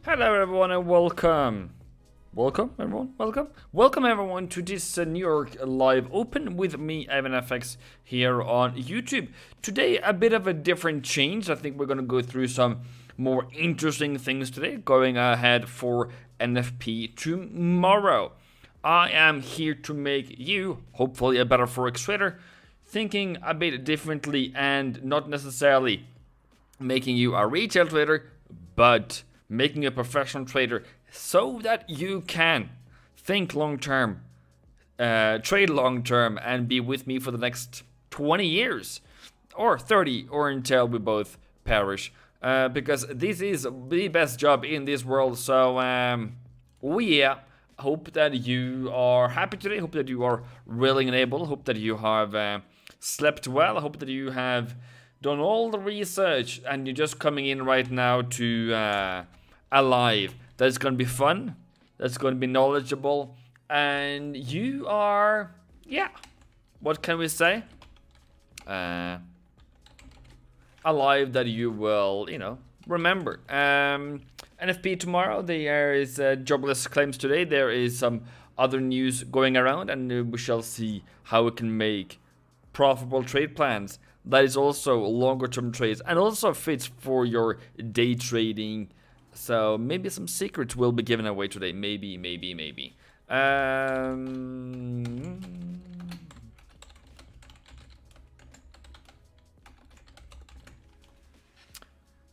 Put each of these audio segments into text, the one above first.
Hello everyone and welcome. Welcome everyone to this New York Live Open with me, Eivindfx, here on YouTube. Today a bit of a different change. I think we're going to go through some more interesting things today, going ahead for NFP tomorrow. I am here to make you, hopefully, a better Forex trader, thinking a bit differently and not necessarily making you a retail trader, but making you a professional trader so that you can think long term, trade long term, and be with me for the next 20 years or 30 or until we both perish. Because this is the best job in this world. So, hope that you are happy today. Hope that you are willing and able. Hope that you have slept well. I hope that you have done all the research and you're just coming in right now to a live that's going to be fun, that's going to be knowledgeable, and you are, what can we say? A live that you will, remember. NFP tomorrow, there is jobless claims today. There is some other news going around, and we shall see how we can make profitable trade plans. That is also longer term trades and also fits for your day trading. So maybe some secrets will be given away today. Maybe.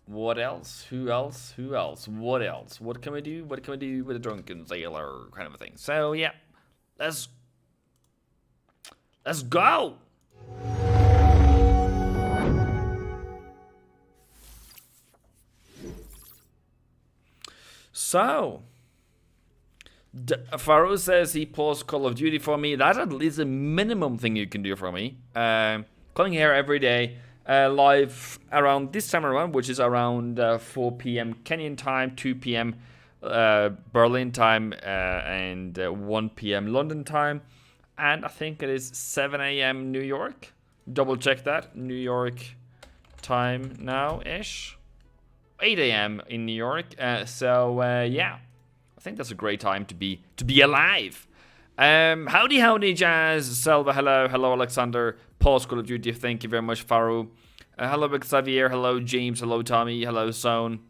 What else? Who else? What else? What can we do? What can we do with a drunken sailor kind of a thing? So yeah, let's go. So, Farouk says he paused Call of Duty for me. That's at least a minimum thing you can do for me. Coming here every day, live around this time around, which is around 4 p.m. Kenyan time, 2 p.m. Berlin time, and 1 p.m. London time. And I think it is 7 a.m. New York. Double check that. New York time now-ish. 8 a.m. in New York, yeah, I think that's a great time to be alive. Howdy, Jazz, Selva, hello, Alexander, Paul's Call of Duty, thank you very much, Faru. Hello, Xavier, hello, James, hello, Tommy, hello, Zone.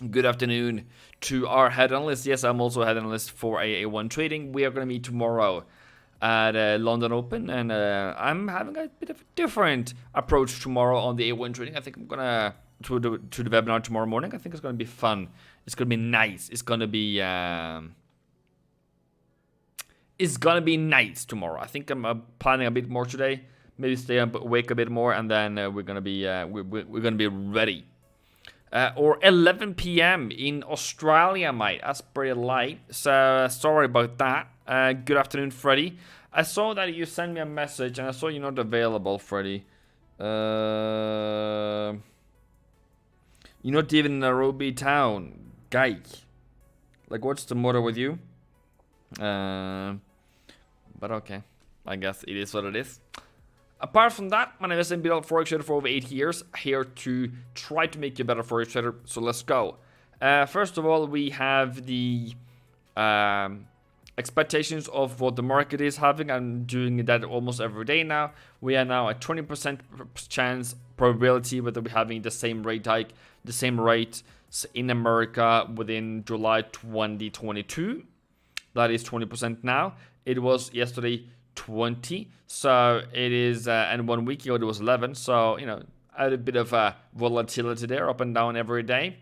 Good afternoon to our head analyst. Yes, I'm also a head analyst for AA1 Trading. We are going to meet tomorrow at London Open, and I'm having a bit of a different approach tomorrow on the A1 Trading. I think I'm going to the webinar tomorrow morning. I think it's going to be fun. It's going to be nice. It's going to be nice tomorrow. I think I'm planning a bit more today. Maybe stay awake a bit more, and then we're going to be we're going to be ready. Or 11 p.m. in Australia, mate. That's pretty late. So sorry about that. Good afternoon, Freddy. I saw that you sent me a message, and I saw you're not available, Freddy. You're not even in Nairobi town, guy. Like, what's the matter with you? But okay, I guess it is what it is. Apart from that, my name is Eivindfx, Forex trader for over 8 years, here to try to make you a better Forex trader. So let's go. First of all, we have the expectations of what the market is having. I'm doing that almost every day now. We are now at 20% chance probability whether we're having the same rate hike, the same rate in America within July 2022. That is 20% now. It was yesterday 20. So it is, and 1 week ago it was 11. So, a bit of volatility there, up and down every day.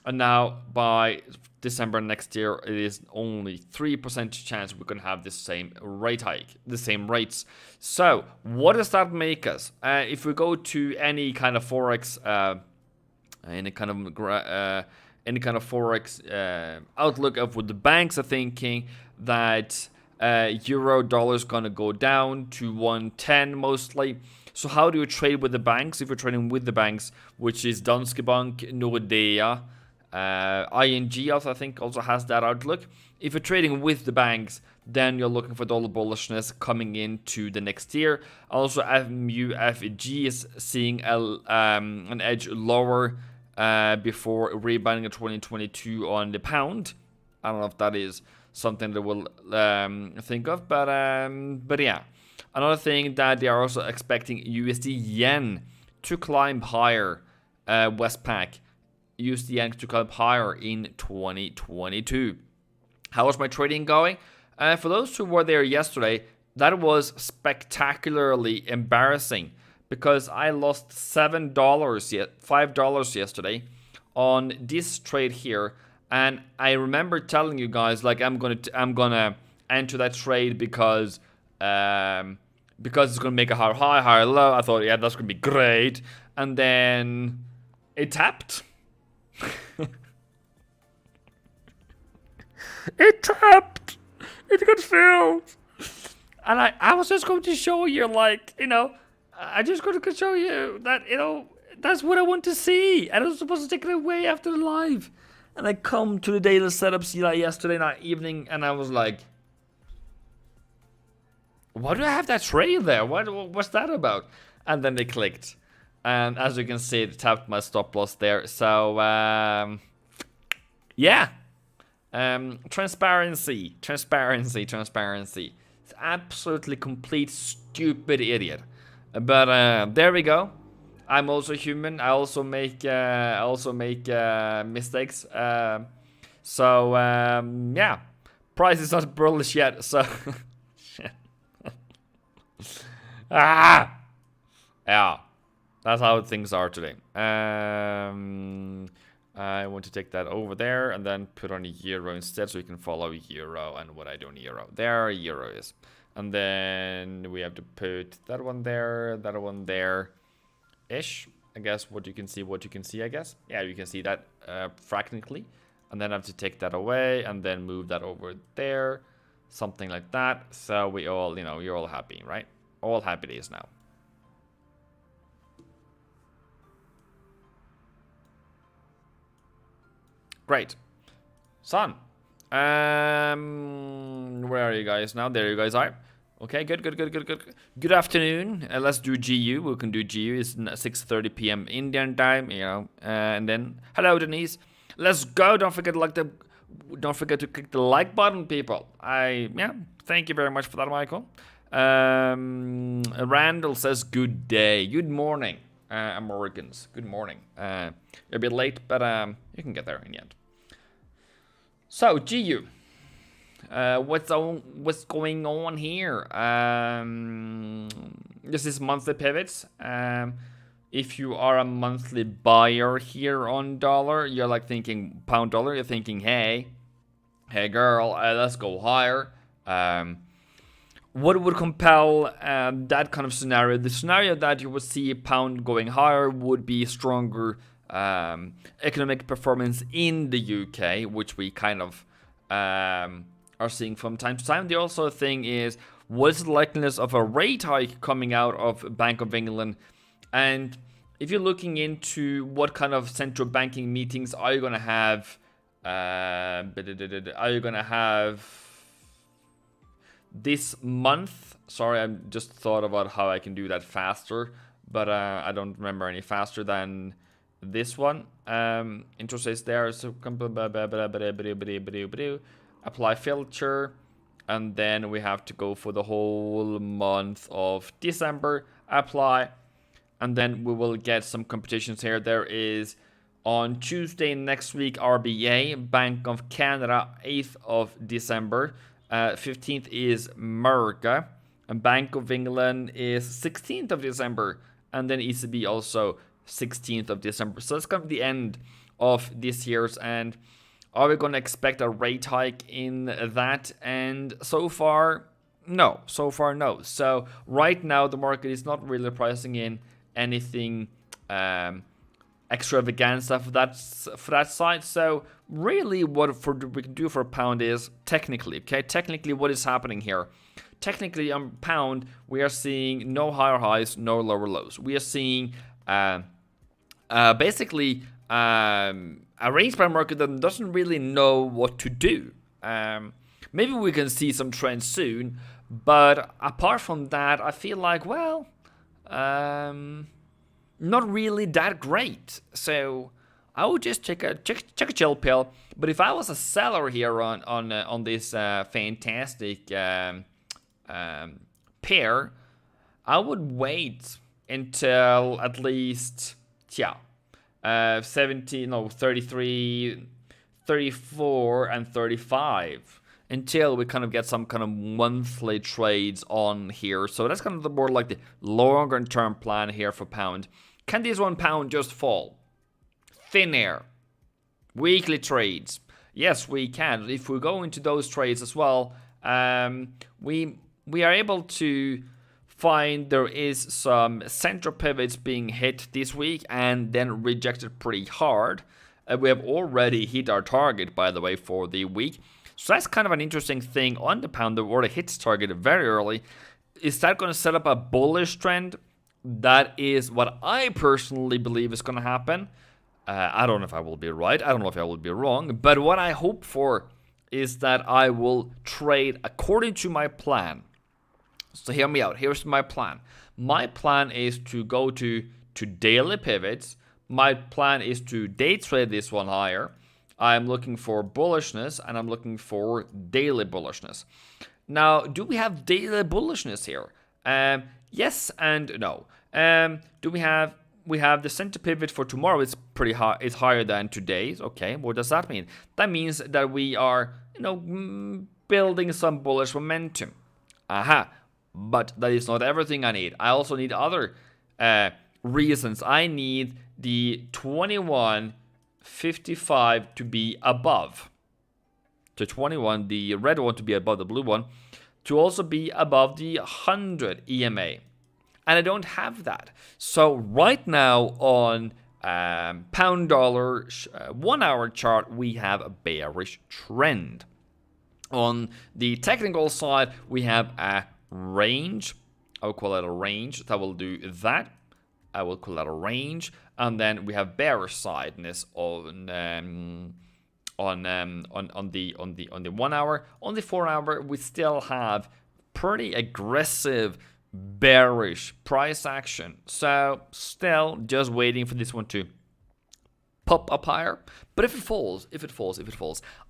And now by December next year, it is only 3% chance we can have the same rate hike, the same rates. So what does that make us? If we go to any kind of Forex, any kind of Forex outlook of what the banks are thinking, that euro dollar is going to go down to 110 mostly. So how do you trade with the banks? If you're trading with the banks, which is Danske Bank, Nordea, ING also, I think, also has that outlook. If you're trading with the banks, then you're looking for dollar bullishness coming into the next year. Also, MUFG is seeing an edge lower before rebounding in 2022 on the pound. I don't know if that is something that we'll think of, but yeah. Another thing that they are also expecting USD yen to climb higher. Westpac USD yen to climb higher in 2022. How was my trading going? For those who were there yesterday, that was spectacularly embarrassing because I lost $5 yesterday on this trade here, and I remember telling you guys like I'm gonna enter that trade because it's gonna make a higher high, higher low. I thought, yeah, that's gonna be great, and then it tapped. It tapped. It got filled. And I was just going to show you, like, I just going to show you that, that's what I want to see. And I was supposed to take it away after the live. And I come to the daily setups yesterday night evening, and I was like, why do I have that trail there? What's that about? And then they clicked. And as you can see, it tapped my stop loss there. So, yeah. Transparency. It's absolutely complete stupid idiot. But there we go. I'm also human. I also make mistakes. So yeah, price is not bullish yet. So yeah, that's how things are today. I want to take that over there and then put on a euro instead so you can follow euro and what I do in euro. There euro is. And then we have to put that one there ish. I guess what you can see, I guess. Yeah, you can see that fractionally. And then I have to take that away and then move that over there. Something like that. So we all, you're all happy, right? All happy days now. Great. Son. Where are you guys now? There you guys are. Okay, good. Good afternoon. Let's do GU. We can do GU. It's 6:30 p.m. Indian time, and then hello Denise. Let's go. Don't forget to click the like button, people. Thank you very much for that, Michael. Randall says good day. Good morning, Americans. Good morning. You're a bit late, but you can get there in the end. So GU. What's going on here? This is monthly pivots. If you are a monthly buyer here on dollar, you're like thinking pound dollar. You're thinking, hey girl, let's go higher. What would compel that kind of scenario? The scenario that you would see a pound going higher would be stronger economic performance in the UK, which we kind of are seeing from time to time. The also thing is, what is the likeliness of a rate hike coming out of Bank of England? And if you're looking into what kind of central banking meetings are you going to have, this month? Sorry, I just thought about how I can do that faster, but I don't remember any faster than this one. Interest rates there, so apply filter, and then we have to go for the whole month of December, apply, and then we will get some competitions here. There is on Tuesday next week RBA, Bank of Canada, 8th of December, 15th is America, and Bank of England is 16th of December, and then ECB also 16th of December. So it's kind of the end of this year's, and are we going to expect a rate hike in that? And so far, no. So right now, the market is not really pricing in anything extravaganza for that side. So really, what we can do for a pound is technically, what is happening here? Technically, on pound, we are seeing no higher highs, no lower lows. We are seeing basically a range bound market that doesn't really know what to do. Maybe we can see some trends soon, but apart from that, I feel like, well, not really that great. So I would just check a chill pill. But if I was a seller here on this fantastic pair, I would wait until at least 33, 34, and 35 until we kind of get some kind of monthly trades on here. So that's kind of the more like the longer term plan here for pound. Can this £1 just fall? Thin air. Weekly trades. Yes, we can. If we go into those trades as well, we are able to find there is some center pivots being hit this week and then rejected pretty hard. We have already hit our target, by the way, for the week. So that's kind of an interesting thing on the pound that already hits target very early. Is that going to set up a bullish trend? That is what I personally believe is going to happen. I don't know if I will be right. I don't know if I will be wrong. But what I hope for is that I will trade according to my plan. So hear me out. Here's my plan. My plan is to go to daily pivots. My plan is to day trade this one higher. I'm looking for bullishness and I'm looking for daily bullishness. Now, do we have daily bullishness here? Yes and no. Do we have the center pivot for tomorrow is pretty high. It's higher than today's. Okay, what does that mean? That means that we are, building some bullish momentum. But that is not everything I need. I also need other reasons. I need the 21.55 to be above. The 21, the red one to be above the blue one, to also be above the 100 EMA. And I don't have that. So right now on pound dollar 1 hour chart, we have a bearish trend. On the technical side, we have a range. I will call it a range. So I will do that. I will call that a range. And then we have bearish sideness on the 1 hour. On the 4 hour, we still have pretty aggressive bearish price action. So still just waiting for this one to pop up higher. But if it falls,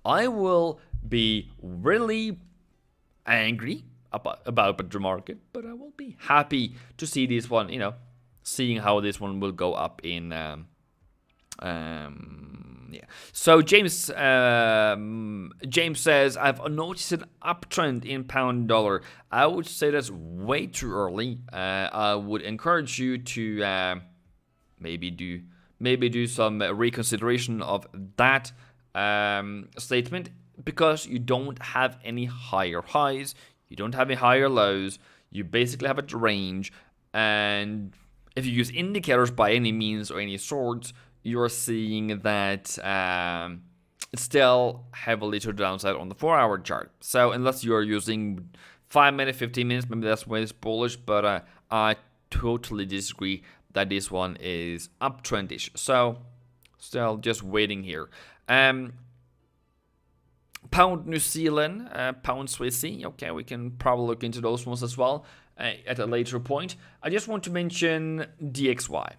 I will be really angry about the market, but I will be happy to see this one, seeing how this one will go up in So James says, I've noticed an uptrend in pound dollar. I would say that's way too early. I would encourage you to maybe do some reconsideration of that statement, because you don't have any higher highs, you don't have any higher lows, you basically have a range, and if you use indicators by any means or any sorts, you're seeing that it's still heavily to the downside on the 4 hour chart. So unless you're using 5 minutes, 15 minutes, maybe that's when it's bullish, but I totally disagree that this one is uptrendish. So still just waiting here. Pound New Zealand, pound Swissy. Okay, we can probably look into those ones as well at a later point. I just want to mention DXY.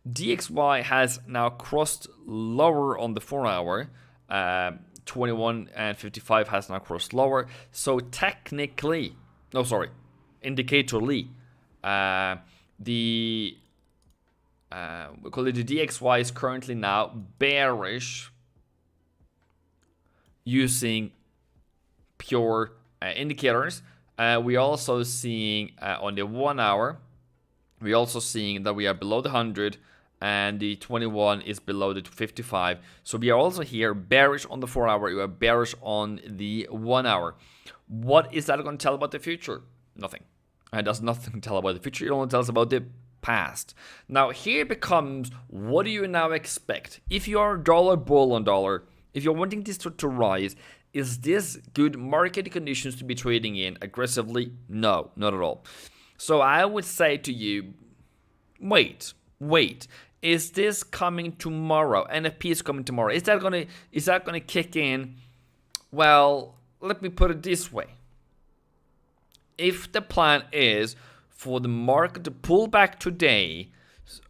DXY has now crossed lower on the 4 hour. 21.55 has now crossed lower. So technically, indicatorly, we call it the DXY is currently now bearish using pure indicators. We're also seeing on the 1 hour, we're also seeing that we are below the 100 and the 21 is below the 55. So we are also here bearish on the 4 hour, we are bearish on the 1 hour. What is that going to tell about the future? Nothing. It does nothing tell about the future. It only tells about the past. Now here becomes, what do you now expect? If you are dollar bull on dollar, if you're wanting this to rise, is this good market conditions to be trading in aggressively? No, not at all. So I would say to you, wait. Is this coming tomorrow? NFP is coming tomorrow. Is that gonna kick in? Well, let me put it this way. If the plan is for the market to pull back today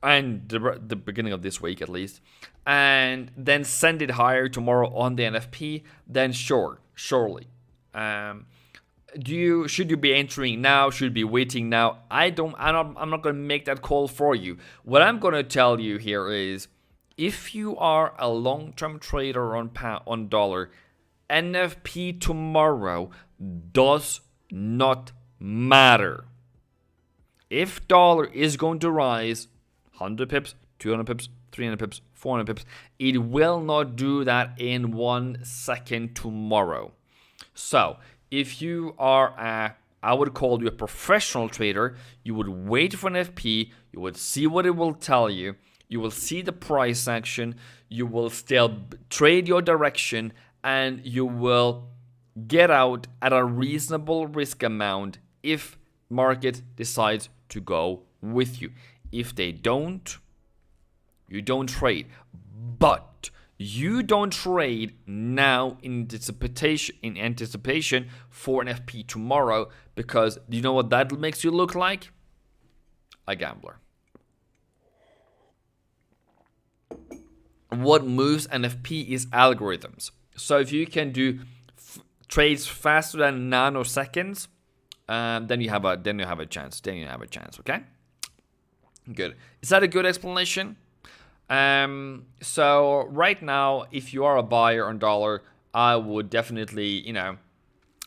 and the beginning of this week at least, and then send it higher tomorrow on the NFP, then surely. Should you be entering now? Should you be waiting now? I'm not going to make that call for you. What I'm going to tell you here is, if you are a long-term trader on dollar, NFP tomorrow does not matter. If dollar is going to rise 100 pips, 200 pips, 300 pips, 400 pips, it will not do that in 1 second tomorrow. So if you are I would call you a professional trader, you would wait for an FP, you would see what it will tell you, you will see the price action, you will still trade your direction, and you will get out at a reasonable risk amount if market decides to go with you. If they don't, you don't trade. But you don't trade now in anticipation for an FP tomorrow, because you know what that makes you look like? A gambler. What moves an FP is algorithms. So if you can do trades faster than nanoseconds, then you have a chance. Okay, good. Is that a good explanation? So right now, if you are a buyer on dollar, I would definitely,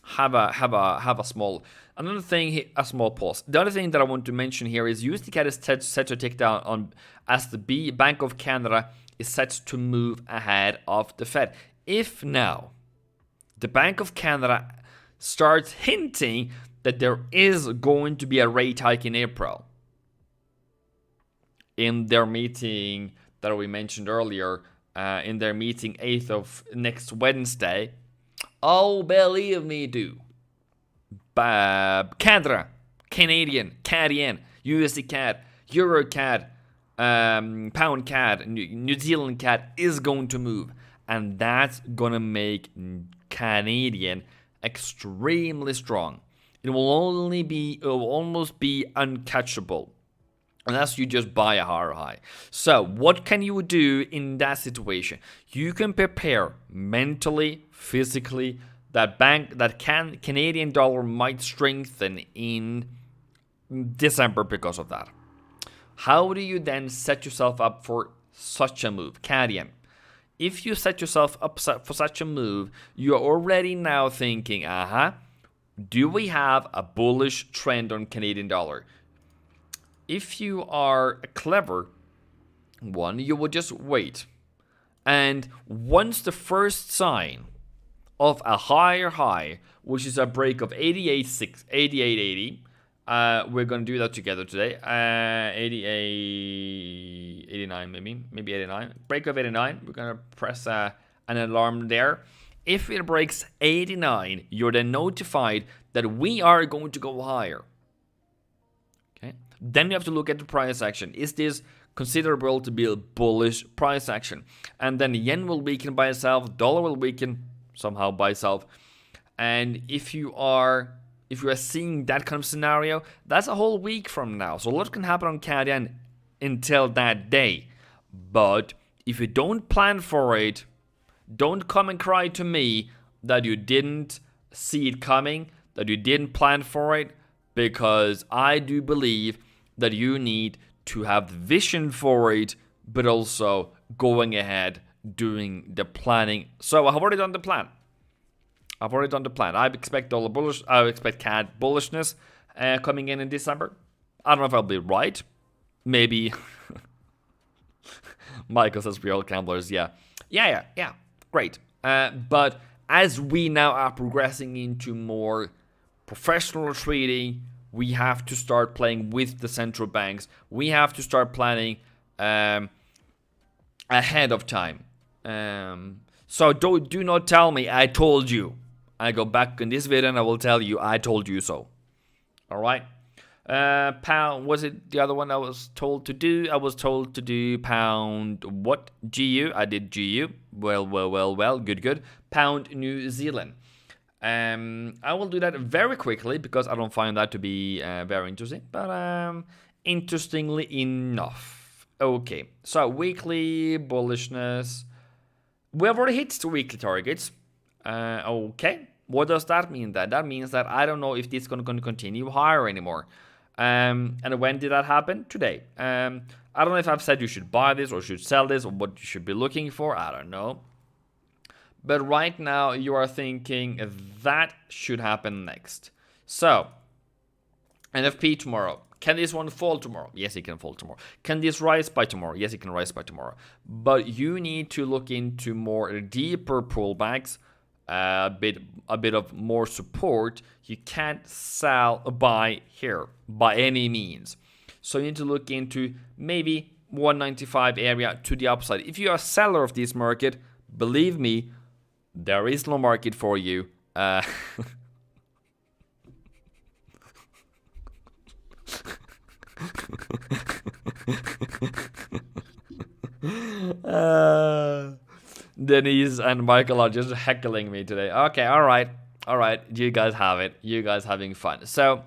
have a small. Another thing, a small pause. The other thing that I want to mention here is USD CAD is set to take down on as the Bank of Canada is set to move ahead of the Fed. If now the Bank of Canada starts hinting that there is going to be a rate hike in April, in their meeting that we mentioned earlier, in their meeting 8th of next Wednesday, oh, believe me, do. Canada, Canadian, CAD, USD CAD, Euro CAD, Pound CAD, New Zealand CAD is going to move. And that's going to make Canadian extremely strong. It will almost be uncatchable unless you just buy a higher high. So what can you do in that situation? You can prepare mentally, physically, that Canadian dollar might strengthen in December because of that. How do you then set yourself up for such a move? Canadian. If you set yourself up for such a move, you're already now thinking, do we have a bullish trend on Canadian dollar? If you are a clever one, you will just wait. And once the first sign of a higher high, which is a break of 88.80, we're going to do that together today. 88, 89 maybe 89. Break of 89. We're going to press an alarm there. If it breaks 89, you're then notified that we are going to go higher. Okay. Then you have to look at the price action. Is this considerable to be a bullish price action? And then the yen will weaken by itself. Dollar will weaken somehow by itself. And if you are seeing that kind of scenario, that's a whole week from now. So a lot can happen on Canadian until that day. But if you don't plan for it, don't come and cry to me that you didn't see it coming, that you didn't plan for it, because I do believe that you need to have vision for it, but also going ahead doing the planning. So I've already done the plan. I expect dollar bullish. I expect CAD bullishness coming in December. I don't know if I'll be right. Maybe. Michael says we are all gamblers. Yeah. Great. But as we now are progressing into more professional trading, we have to start playing with the central banks. We have to start planning ahead of time. So do not tell me I told you. I go back in this video and I will tell you I told you so. All right. Pound, was it the other one I was told to do? I was told to do pound what? GU. I did GU. Well. Good. Pound New Zealand. I will do that very quickly because I don't find that to be very interesting. But interestingly enough. Okay, so weekly bullishness. We have already hit the weekly targets. Okay, what does that mean then? That means that I don't know if this is going to continue higher anymore. And when did that happen? Today. I don't know if I've said you should buy this or should sell this or what you should be looking for. I don't know. But right now you are thinking that should happen next. So, NFP tomorrow. Can this one fall tomorrow? Yes, it can fall tomorrow. Can this rise by tomorrow? Yes, it can rise by tomorrow. But you need to look into more deeper pullbacks, a bit of more support. You can't sell buy here by any means. So you need to look into maybe 195 area to the upside. If you are a seller of this market, believe me, there is no market for you. Denise and Michael are just heckling me today. Okay, all right. You guys have it. You guys having fun. So,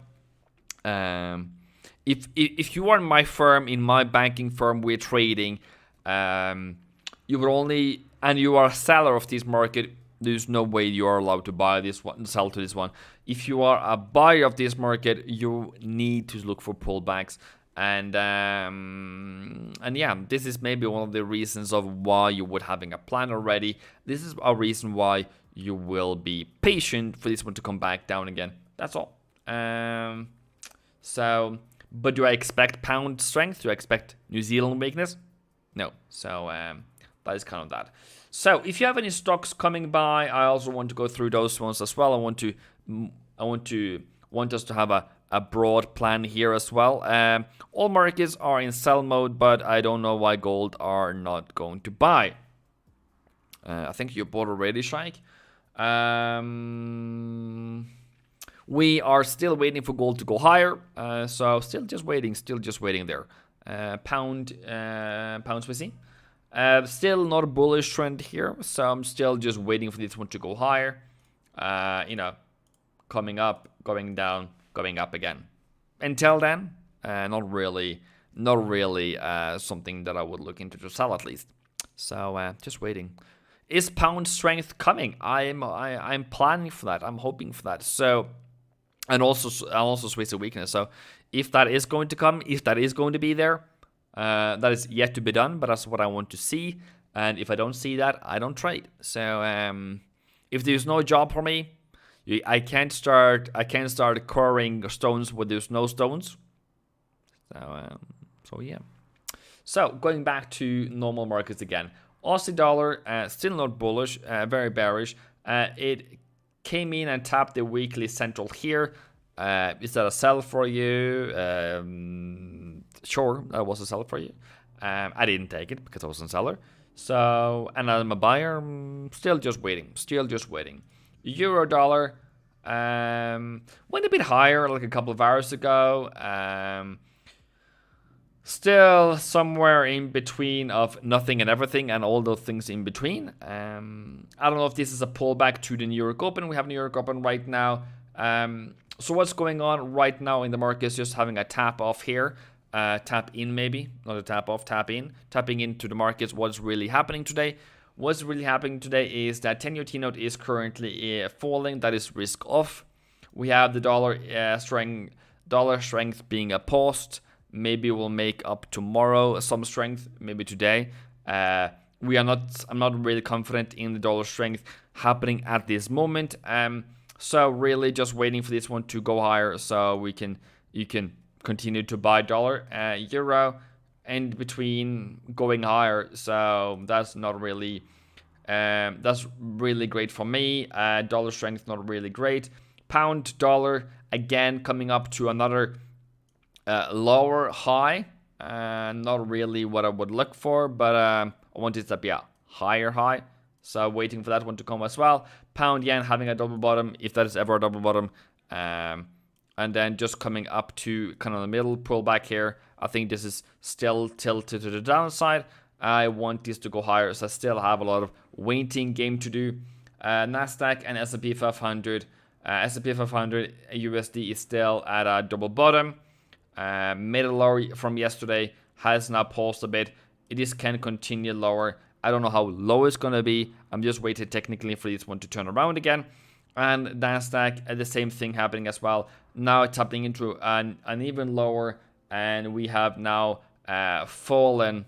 if you are in my firm, in my banking firm, we're trading. You will only, and you are a seller of this market. There's no way you are allowed to buy this one, sell to this one. If you are a buyer of this market, you need to look for pullbacks. And yeah, this is maybe one of the reasons of why you would having a plan already. This is a reason why you will be patient for this one to come back down again. That's all. So, but do I expect pound strength? Do I expect New Zealand weakness? No. So that is kind of that. So if you have any stocks coming by, I also want to go through those ones as well. I want us to have a broad plan here as well. All markets are in sell mode, but I don't know why gold are not going to buy. I think you bought already, Shaik. We are still waiting for gold to go higher. So still just waiting there. Pound Swissy. Still not a bullish trend here, so I'm still just waiting for this one to go higher. Coming up, going down, going up again. Until then, not really something that I would look into to sell at least. So just waiting. Is pound strength coming? I'm planning for that. I'm hoping for that. So, and also Swiss weakness. So if that is going to come, if that is going to be there. That is yet to be done, but that's what I want to see. And if I don't see that, I don't trade. So if there's no job for me, I can't start coring stones where there's no stones. So yeah. So going back to normal markets again, Aussie dollar still not bullish, very bearish. It came in and tapped the weekly central here. Is that a sell for you? Sure, that was a sell for you. I didn't take it because I wasn't a seller. So, and I'm a buyer. Still just waiting. Euro dollar went a bit higher like a couple of hours ago. Still somewhere in between of nothing and everything and all those things in between. I don't know if this is a pullback to the New York Open. We have New York Open right now. So what's going on right now in the market is just having a tap off here. Tap in maybe, not a tap off, tap in. Tapping into the markets, what's really happening today. What's really happening today is that 10-year T-note is currently falling. That is risk off. We have the dollar strength being a paused. Maybe we'll make up tomorrow some strength, maybe today. I'm not really confident in the dollar strength happening at this moment. So really just waiting for this one to go higher so you can continue to buy dollar, euro, and between going higher. So that's not really that's really great for me. Dollar strength not really great. Pound dollar again coming up to another lower high. Not really what I would look for, but I want it to be a higher high. So waiting for that one to come as well. Pound yen having a double bottom, if that is ever a double bottom. And then just coming up to kind of the middle pullback here. I think this is still tilted to the downside. I want this to go higher, so I still have a lot of waiting game to do. Nasdaq and S&P 500. S&P 500 USD is still at a double bottom. Middle low from yesterday has now paused a bit. It can continue lower. I don't know how low it's gonna be. I'm just waiting technically for this one to turn around again. And Nasdaq, the same thing happening as well. Now it's tapping into an even lower, and we have now fallen.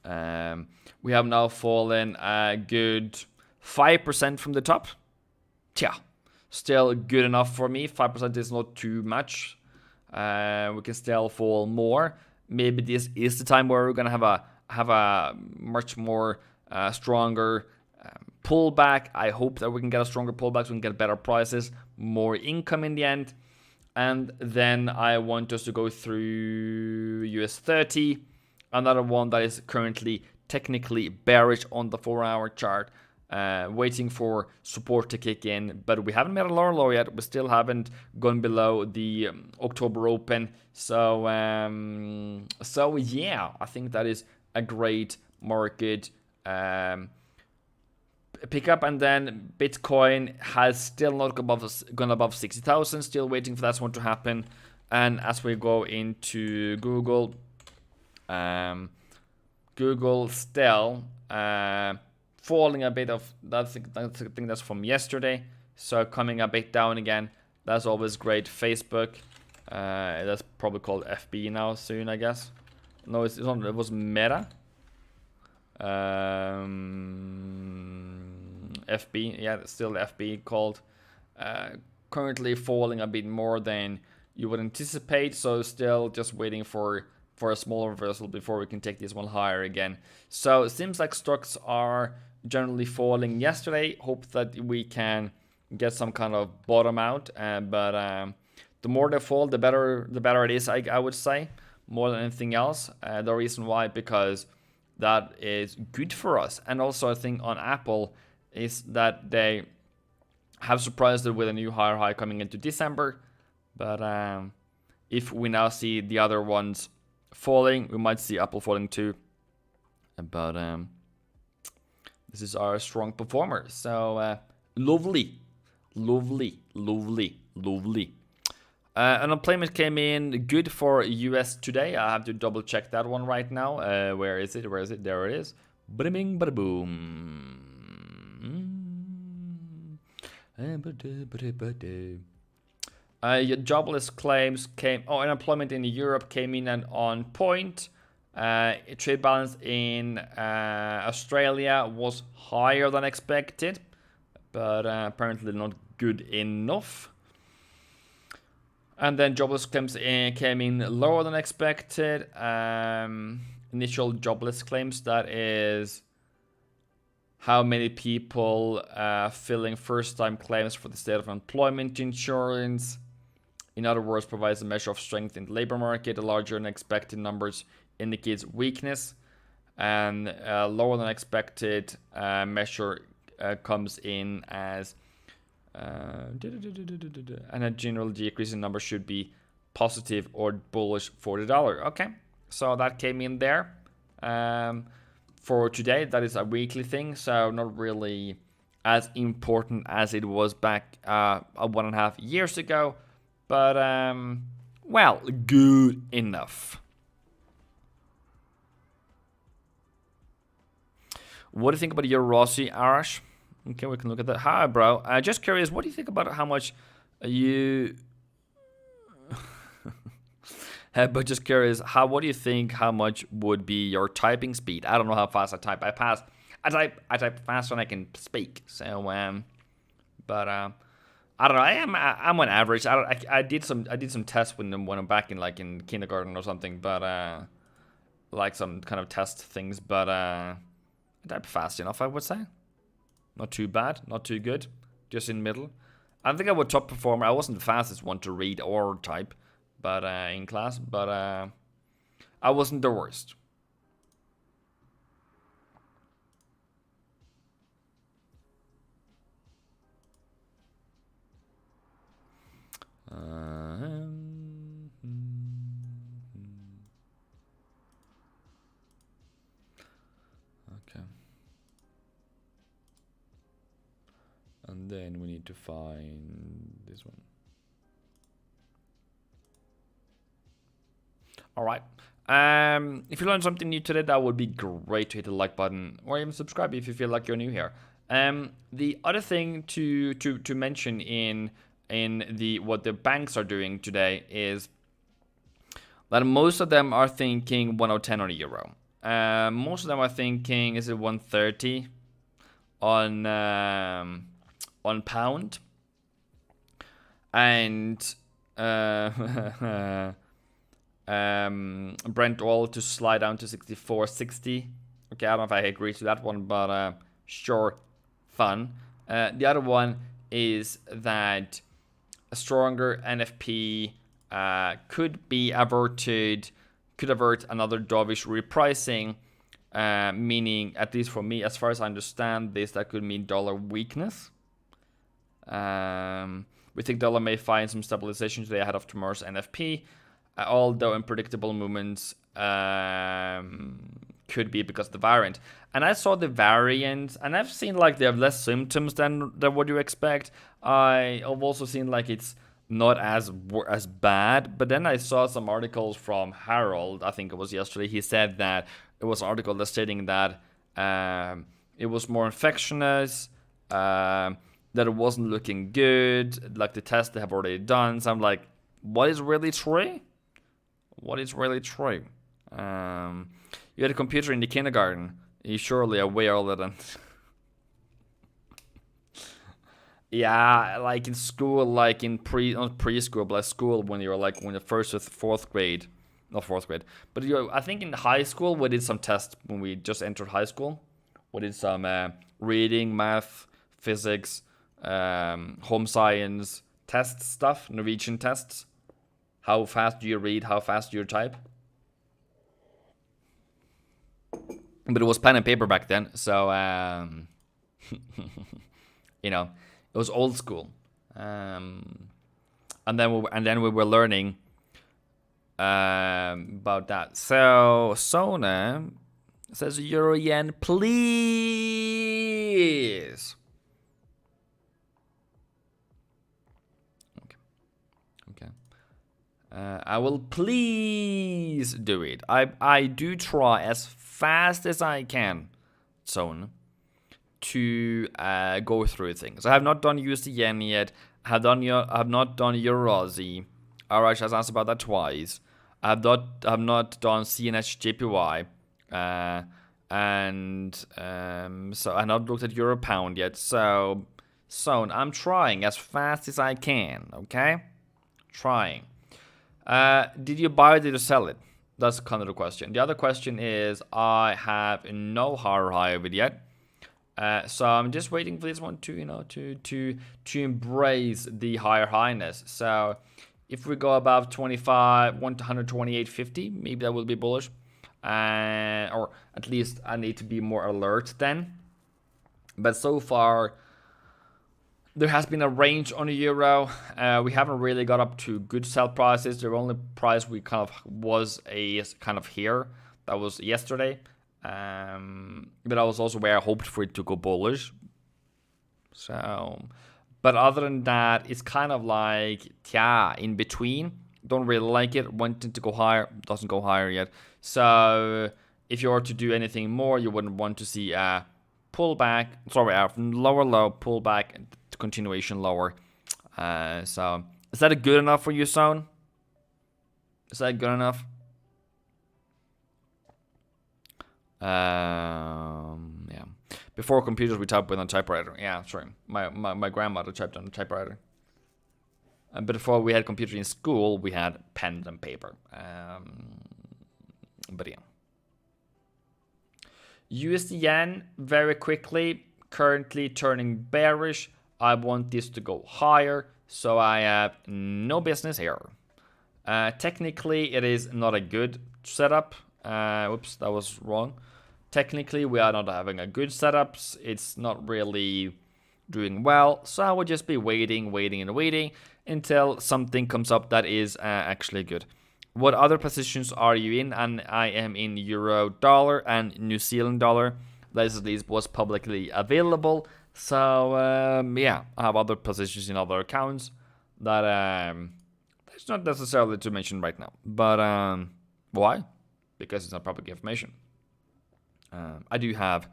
We have now fallen a good 5% from the top. Yeah, still good enough for me. 5% is not too much. We can still fall more. Maybe this is the time where we're gonna have a much more stronger pullback. I hope that we can get a stronger pullback, so we can get better prices, more income in the end. And then I want us to go through US 30, another one that is currently technically bearish on the 4-hour chart, waiting for support to kick in, but we haven't made a lower low yet. We still haven't gone below the October open. So yeah, I think that is a great market pick up. And then Bitcoin has still not gone above 60,000, still waiting for that one to happen. And as we go into Google, Google still falling a bit of that. I think that's from yesterday, so coming a bit down again. That's always great. Facebook, that's probably called FB now soon, I guess. No, it's not. It was Meta. FB, yeah, it's still FB called. Currently falling a bit more than you would anticipate, so still just waiting for a small reversal before we can take this one higher again. So it seems like stocks are generally falling yesterday. Hope that we can get some kind of bottom out, but the more they fall, the better it is, I would say, more than anything else. The reason why, because that is good for us. And also I think on Apple is that they have surprised it with a new higher high coming into December. But if we now see the other ones falling, we might see Apple falling too. But this is our strong performer. So lovely. Unemployment came in good for US today. I have to double check that one right now. Where is it? There it is. Bada bing, bada boom. Your jobless claims came. Unemployment in Europe came in and on point. Trade balance in Australia was higher than expected, but apparently not good enough. And then jobless claims came in lower than expected. Initial jobless claims, that is how many people filling first-time claims for the state of employment insurance. In other words, provides a measure of strength in the labor market. A larger than expected numbers indicates weakness, and lower than expected measure comes in as and a general decrease in numbers should be positive or bullish for the dollar. Okay, so that came in there for today. That is a weekly thing, so not really as important as it was back 1.5 years ago, but well, good enough. What do you think about your Rossi, Arash? Okay, we can look at that. Hi, bro. Just curious, what do you think about how much you... But just curious, what do you think, how much would be your typing speed? I don't know how fast I type. I type fast when I can speak. So, but I don't know. I'm on average. I did some tests when I'm back in kindergarten or something, but like some kind of test things. But I type fast enough, I would say. Not too bad, not too good, just in middle. I think I would top performer. I wasn't the fastest one to read or type, but in class, but I wasn't the worst. Okay. And then we need to find this one. All right. If you learned something new today, that would be great to hit the like button or even subscribe if you feel like you're new here. The other thing to mention in the what the banks are doing today is that most of them are thinking 110 on a euro. Most of them are thinking, is it 130 on pound, and Brent oil to slide down to 64.60. Okay, I don't know if I agree to that one, but sure, fun. The other one is that a stronger NFP could avert another dovish repricing, meaning, at least for me, as far as I understand this, that could mean dollar weakness. We think dollar may find some stabilization today ahead of tomorrow's NFP, although unpredictable movements could be because of the variant. And I saw the variant, and I've seen like they have less symptoms than what you expect. I've also seen like it's not as bad, but then I saw some articles from Harold, I think it was yesterday. He said that it was an article that's stating that it was more infectious, that it wasn't looking good, like the test they have already done. So I'm like, what is really true? What is really true? You had a computer in the kindergarten. You surely are way older than... Yeah, like in school, like in not preschool, but like school, when you're like when you're first or fourth grade, not fourth grade, but I think in high school we did some tests when we just entered high school. We did some reading, math, physics, home science test stuff, Norwegian tests. How fast do you read? How fast do you type? But it was pen and paper back then, so you know. It was old school, and then we were learning about that. So Sona says euro yen, please. Okay. I will please do it. I do try as fast as I can, Sona, to go through things. I have not done USD yen yet. I have not done Euro Aussie. Arash has asked about that twice. I have not done CNH JPY. And so I have not looked at Euro Pound yet. So I'm trying as fast as I can. Okay, trying. Did you buy it? Did you sell it? That's kind of the question. The other question is, I have no higher high of it yet. So I'm just waiting for this one to to embrace the higher highness. So if we go above 128.50, maybe that will be bullish, or at least I need to be more alert then. But so far, there has been a range on the euro. We haven't really got up to good sell prices. The only price we kind of was here. That was yesterday. But that was also where I hoped for it to go bullish. So, but other than that, it's kind of like, in between. Don't really like it. Wanting to go higher, doesn't go higher yet. So, if you were to do anything more, you wouldn't want to see a pullback. Sorry, lower low, pullback, and continuation lower. So, is that a good enough for you, Zone? Is that good enough? Yeah. Before computers, we typed with a typewriter. Yeah, sure. My grandmother typed on a typewriter. But before we had computers in school, we had pen and paper. But yeah. USD yen, very quickly, currently turning bearish. I want this to go higher, so I have no business here. Technically, it is not a good setup. Whoops, that was wrong. Technically, we are not having a good setup. It's not really doing well. So I will just be waiting until something comes up that is actually good. What other positions are you in? And I am in euro, dollar, and New Zealand dollar. That is at least was publicly available. So yeah, I have other positions in other accounts that it's not necessarily to mention right now. But why? because it's not public information. I do have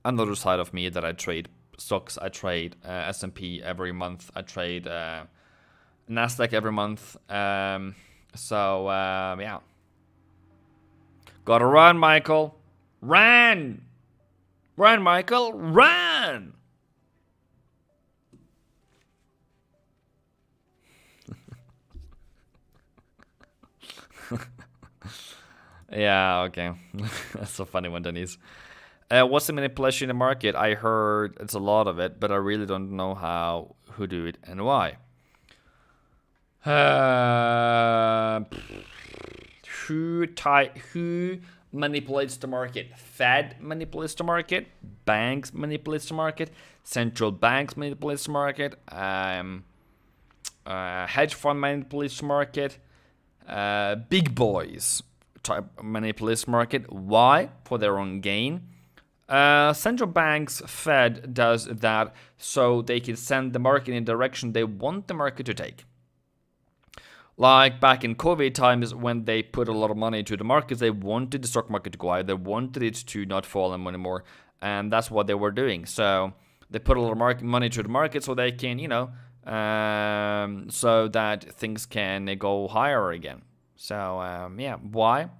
another side of me that I trade stocks. I trade S&P every month. I trade Nasdaq every month. Yeah. Gotta run, Michael. Run! Run, Michael. Run! Yeah, okay. That's so funny one, Denise. What's the manipulation in the market? I heard it's a lot of it, but I really don't know who do it and why. Who manipulates the market? Fed manipulates the market. Banks manipulates the market. Central banks manipulates the market. Hedge fund manipulates the market. Big boys manipulates the market. Why? For their own gain. Central banks, Fed, does that so they can send the market in a direction they want the market to take. Like back in COVID times when they put a lot of money into the markets, they wanted the stock market to go higher. They wanted it to not fall anymore. And that's what they were doing. So they put a lot of money to the market so they can, so that things can go higher again. So, yeah, why?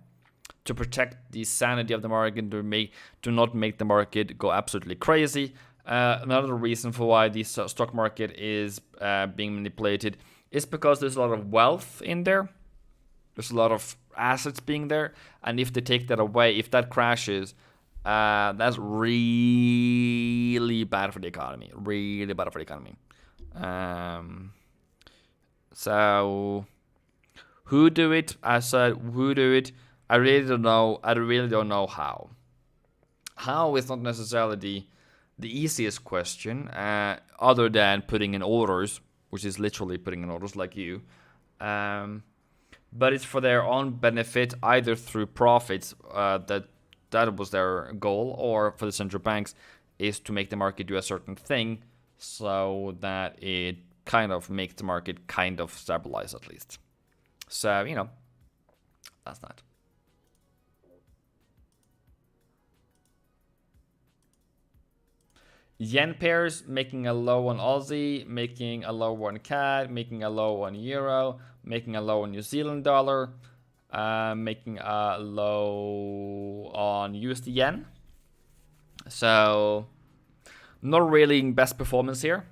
To protect the sanity of the market, to not make the market go absolutely crazy. Another reason for why the stock market is being manipulated is because there's a lot of wealth in there. There's a lot of assets being there. And if they take that away, if that crashes, that's really bad for the economy. Really bad for the economy. So, who do it? I said, who do it? I really don't know. I really don't know how. How is not necessarily the easiest question, other than putting in orders, which is literally putting in orders like you. But it's for their own benefit, either through profits, that was their goal, or for the central banks is to make the market do a certain thing so that it kind of makes the market kind of stabilize at least. So, that's that. Yen pairs making a low on Aussie, making a low on CAD, making a low on Euro, making a low on New Zealand dollar, making a low on USD Yen. So, not really best performance here.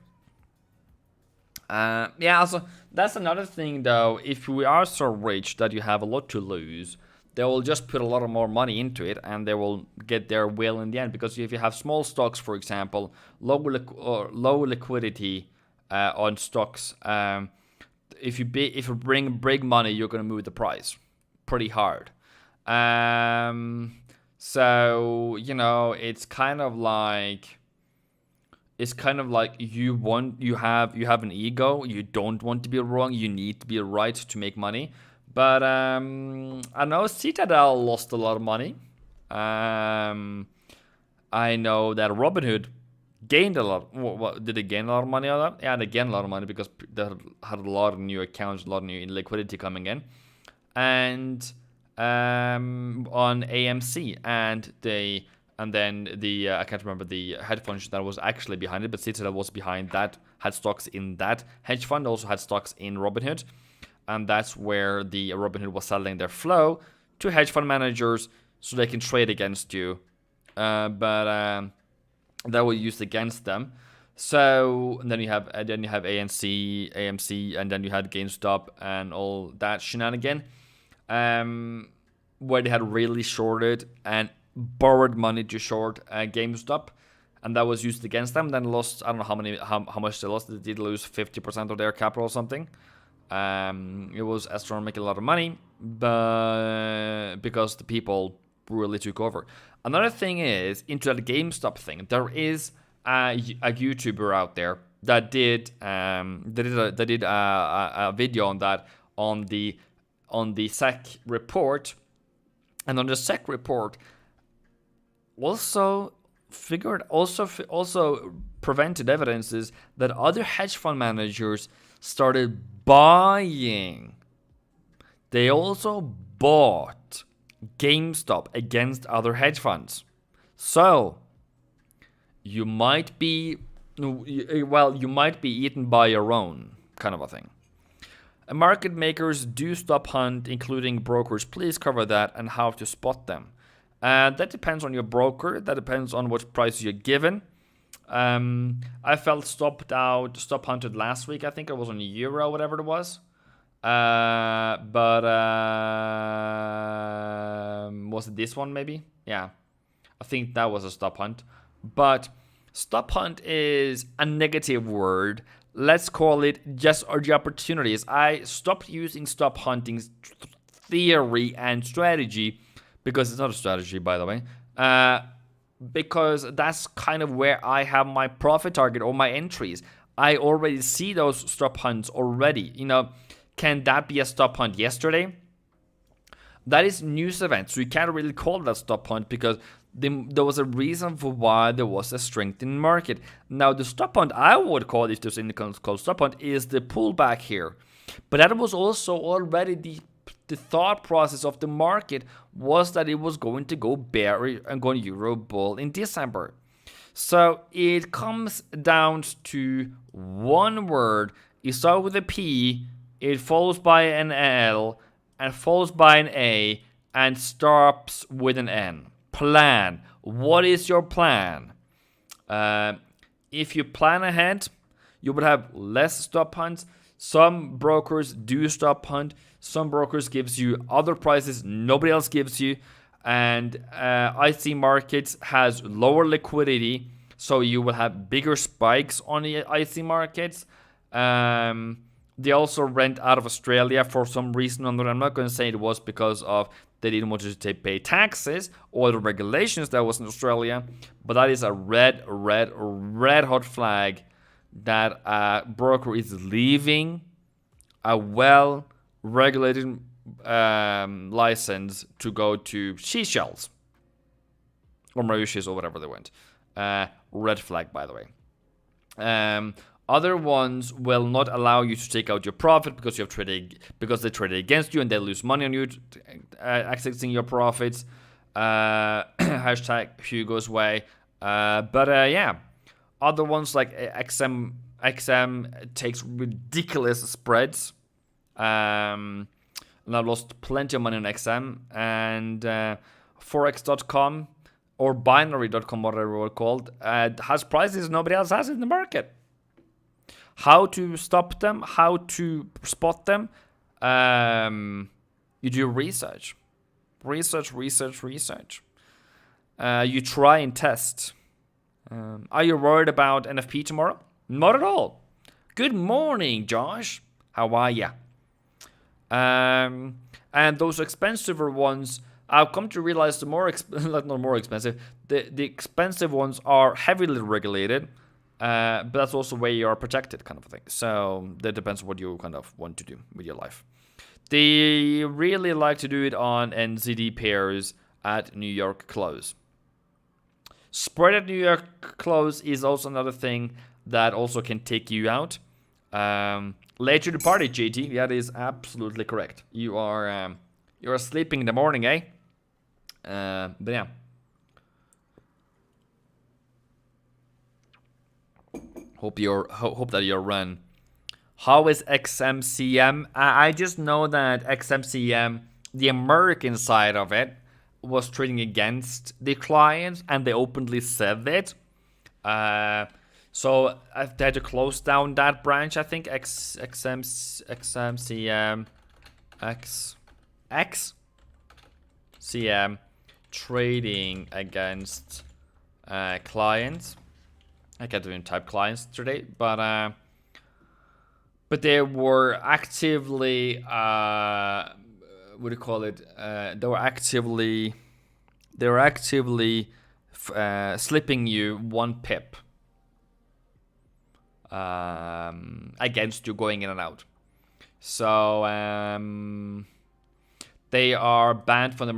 Yeah, also, that's another thing though. If we are so rich that you have a lot to lose, they will just put a lot of more money into it and they will get their will in the end. Because if you have small stocks, for example, low liquidity on stocks, if you bring big money, you're going to move the price pretty hard. So, it's kind of like you have an ego. You don't want to be wrong. You need to be right to make money. But I know Citadel lost a lot of money. I know that Robinhood gained a lot. What, did they gain a lot of money on that? Yeah, they gained a lot of money because they had a lot of new accounts, a lot of new liquidity coming in. And on AMC and then I can't remember the hedge fund that was actually behind it, but Citadel was behind that, had stocks in that hedge fund, also had stocks in Robinhood. And that's where the Robinhood was selling their flow to hedge fund managers so they can trade against you. But that was used against them. So and then you have AMC, and then you had GameStop and all that shenanigan, where they had really shorted and borrowed money to short GameStop, and that was used against them. Then lost, I don't know how much they lost. They did lose 50% of their capital or something. It was astronomical, a lot of money, but because the people really took over. Another thing is, into that GameStop thing, there is a YouTuber out there that did a video on that on the SEC report, and on the SEC report also prevented evidences that other hedge fund managers started buying. They also bought GameStop against other hedge funds. So you might be, you might be eaten by your own, kind of a thing. Market makers do stop hunt, including brokers. Please cover that and how to spot them. That depends on your broker. That depends on what price you're given. I felt stop hunted last week. I think it was on euro, whatever it was. But was it this one maybe? Yeah, I think that was a stop hunt. But stop hunt is a negative word. Let's call it just the opportunities. I stopped using stop hunting theory and strategy because it's not a strategy, by the way. Because that's kind of where I have my profit target or my entries. I already see those stop hunts already. Can that be a stop hunt yesterday? That is news event, so you can't really call that stop hunt because there was a reason for why there was a strength in the market. Now, the stop hunt I would call, if there's anything called stop hunt, is the pullback here. But that was also already the thought process of the market was that it was going to go bear and go Euro bull in December. So it comes down to one word. It starts with a P, it follows by an L, and follows by an A, and stops with an N. Plan. What is your plan? If you plan ahead, you would have less stop hunts. Some brokers do stop hunt. Some brokers gives you other prices nobody else gives you. And IC markets has lower liquidity, so you will have bigger spikes on the IC markets. They also rent out of Australia for some reason. I'm not going to say it was because of they didn't want to pay taxes or the regulations that was in Australia, but that is a red hot flag that a broker is leaving a well-regulated license to go to Seychelles or Mauritius or whatever they went. Red flag, by the way. Other ones will not allow you to take out your profit because they traded against you and they lose money on you accessing your profits. Hashtag Hugo's way. But yeah, other ones like XM takes ridiculous spreads. And I've lost plenty of money on XM and Forex.com or Binary.com, whatever it's called, has prices nobody else has in the market. How to stop them, how to spot them, you do research. You try and test. Are you worried about NFP tomorrow? Not at all. Good morning, Josh. How are ya? And those expensive ones, I've come to realize not more expensive, the expensive ones are heavily regulated. But that's also where you are protected, kind of thing. So that depends on what you kind of want to do with your life. They really like to do it on NZD pairs at New York close. Spread at New York close is also another thing that also can take you out. Late to the party, JT. That is absolutely correct. You are sleeping in the morning, eh? But yeah. Hope that you're run. How is XMCM? I just know that XMCM, the American side of it, was trading against the clients, and they openly said it. So they had to close down that branch. I think XMCM trading against clients. I can't even type clients today, but they were actively, what do you call it? They were actively slipping you 1 pip against you going in and out. So they are banned from the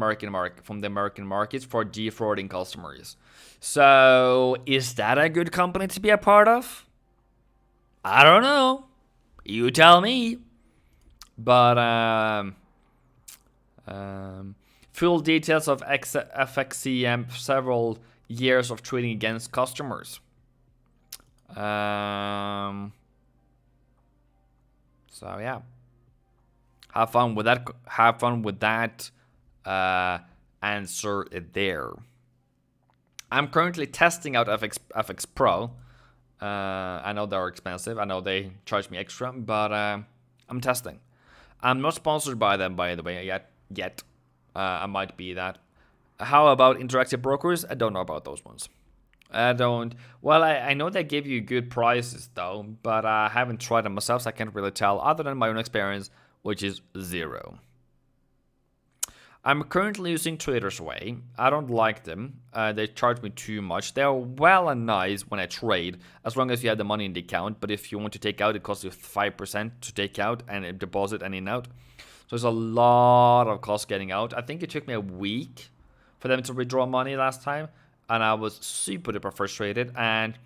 American markets for defrauding customers. So, is that a good company to be a part of? I don't know. You tell me. But Full details of FXCM, several years of trading against customers. So yeah, have fun with that. Have fun with that answer there. I'm currently testing out FX Pro. I know they're expensive. I know they charge me extra, but I'm testing. I'm not sponsored by them, by the way, yet. I might be that. How about interactive brokers? I don't know about those ones. I don't. Well, I know they give you good prices though, but I haven't tried them myself, so I can't really tell other than my own experience, which is 0. I'm currently using Trader's Way. I don't like them. They charge me too much. They're well and nice when I trade, as long as you have the money in the account. But if you want to take out, it costs you 5% to take out and deposit and in out. So there's a lot of cost getting out. I think it took me a week for them to withdraw money last time, and I was super duper frustrated. And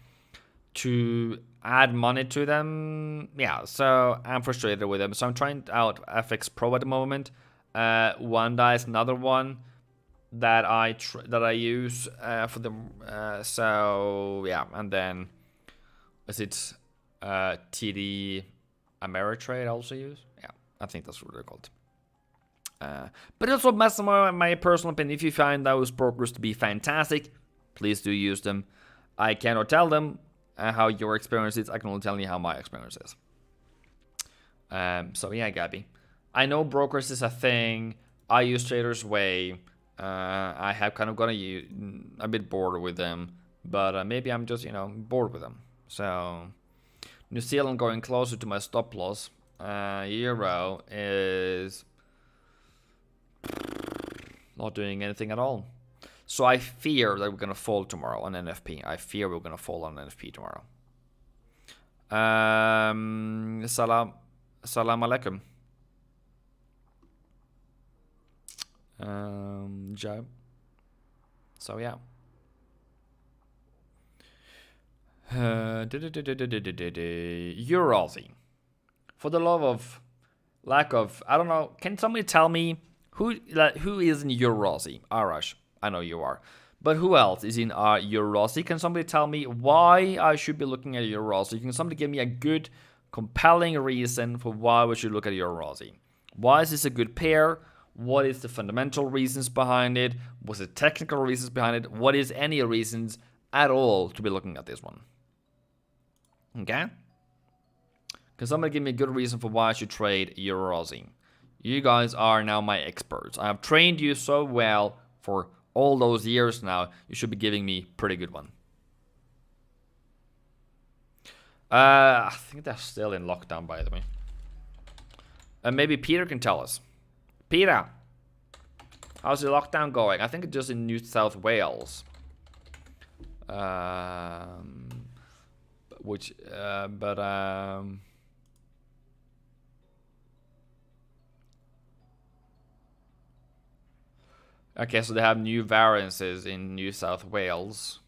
to add money to them, yeah, so I'm frustrated with them. So I'm trying out FX Pro at the moment. Wanda is another one that I use for them. So yeah, and then is it TD Ameritrade I also use? Yeah, I think that's what they're called. But also, my personal opinion, if you find those brokers to be fantastic, please do use them. I cannot tell them how your experience is. I can only tell you how my experience is. So yeah, Gabby. I know brokers is a thing. I use Trader's Way. I have kind of gotten a bit bored with them, but maybe I'm just, bored with them. So New Zealand going closer to my stop loss. Euro is not doing anything at all. So I fear that we're going to fall tomorrow on NFP. I fear we're going to fall on NFP tomorrow. Salam alaikum. Joe. So yeah. Euro Aussie. For the love of lack of, I don't know. Can somebody tell me who is in Euro Aussie? Arash, I know you are. But who else is in Euro Aussie? Can somebody tell me why I should be looking at Euro Aussie? Can somebody give me a good, compelling reason for why we should look at Euro Aussie? Why is this a good pair? What is the fundamental reasons behind it? Was it technical reasons behind it? What is any reasons at all to be looking at this one? Okay? Can somebody give me a good reason for why I should trade Euro Aussie? You guys are now my experts. I have trained you so well for all those years now. You should be giving me a pretty good one. I think they're still in lockdown, by the way. Maybe Peter can tell us. Peter, how's the lockdown going? I think it's just in New South Wales. Okay, so they have new variances in New South Wales.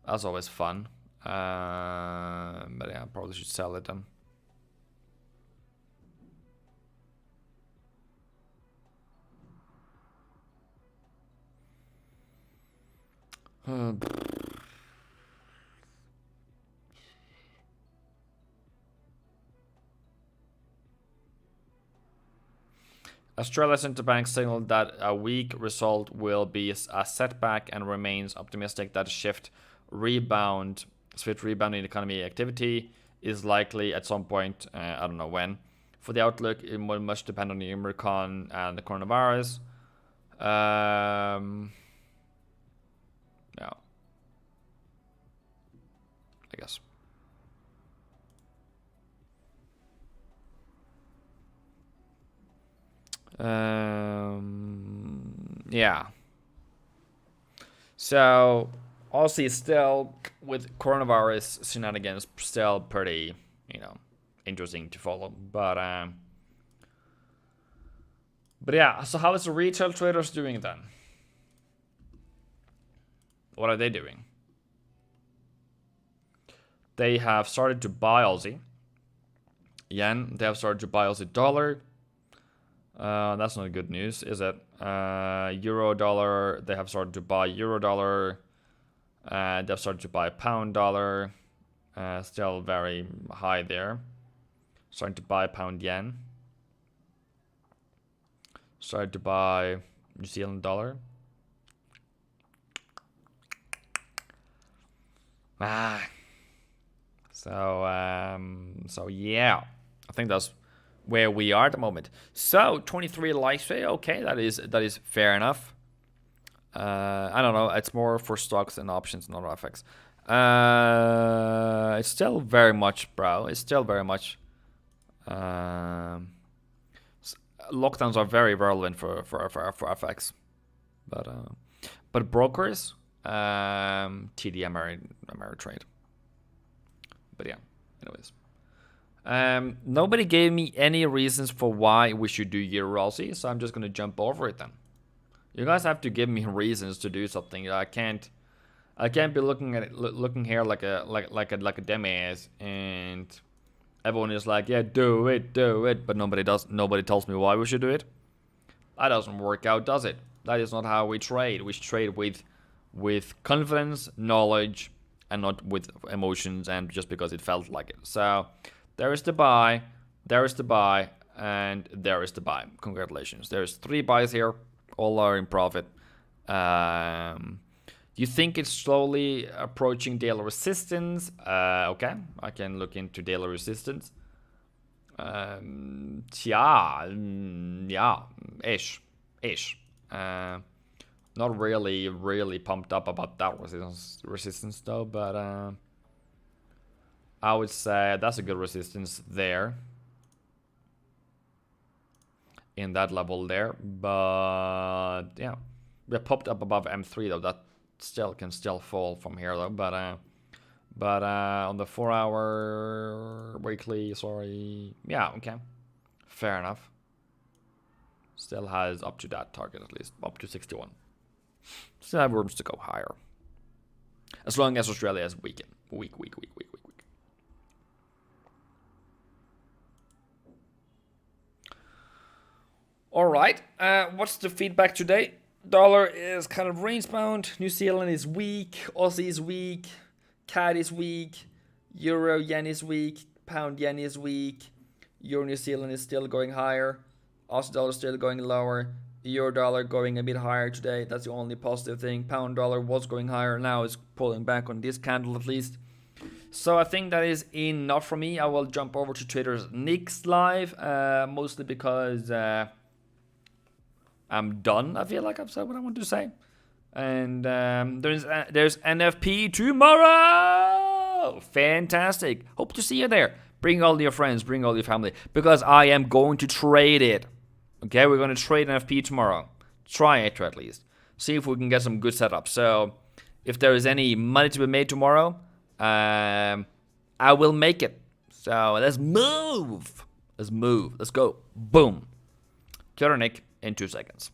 That's always fun. But yeah, I probably should sell it then. Australia Central Bank signaled that a weak result will be a setback and remains optimistic that swift rebound in economy activity is likely at some point. I don't know when. For the outlook, it will much depend on the Omicron and the coronavirus. No. I guess. Yeah. So, Aussie is still, with coronavirus shenanigans, still pretty, interesting to follow. But yeah, so how is the retail traders doing then? What are they doing? They have started to buy Aussie yen. They have started to buy Aussie dollar. That's not good news, is it? Euro dollar, they have started to buy euro dollar. They've started to buy pound dollar. Still very high there. Starting to buy pound yen. Started to buy New Zealand dollar. So yeah, I think that's where we are at the moment. So 23 likes, okay, that is fair enough. I don't know, it's more for stocks and options, not FX. It's still very much, bro. It's still very much. Lockdowns are very relevant for FX, but brokers, TD Ameritrade. But yeah, anyways. Nobody gave me any reasons for why we should do Euro Aussie, so I'm just gonna jump over it then. You guys have to give me reasons to do something. I can't be looking here like a dumbass, and everyone is like, yeah, do it, but nobody tells me why we should do it. That doesn't work out, does it? That is not how we trade. We trade with confidence, knowledge, and not with emotions and just because it felt like it. So there is the buy, there is the buy, and there is the buy. Congratulations. There's 3 buys here. All are in profit. You think it's slowly approaching daily resistance? Okay, I can look into daily resistance. Yeah, ish. Not really pumped up about that resistance though, but I would say that's a good resistance there. In that level there, but yeah, we popped up above M3 though. That can still fall from here though, but on the 4-hour weekly, sorry, yeah, okay, fair enough. Still has up to that target, at least up to 61. Still have rooms to go higher, as long as Australia is weak. All right, what's the feedback today? Dollar is kind of range bound. New Zealand is weak. Aussie is weak. CAD is weak. Euro yen is weak. Pound yen is weak. Euro New Zealand is still going higher. Aussie dollar is still going lower. Euro dollar going a bit higher today. That's the only positive thing. Pound dollar was going higher. Now it's pulling back on this candle at least. So I think that is enough for me. I will jump over to Twitter's next live, mostly because I'm done. I feel like I've said what I want to say. And there's NFP tomorrow. Fantastic. Hope to see you there. Bring all your friends, bring all your family, because I am going to trade it. Okay, we're going to trade NFP tomorrow. Try it at least. See if we can get some good setup. So if there is any money to be made tomorrow, I will make it. So let's move. Let's go. Boom. Nick in 2 seconds.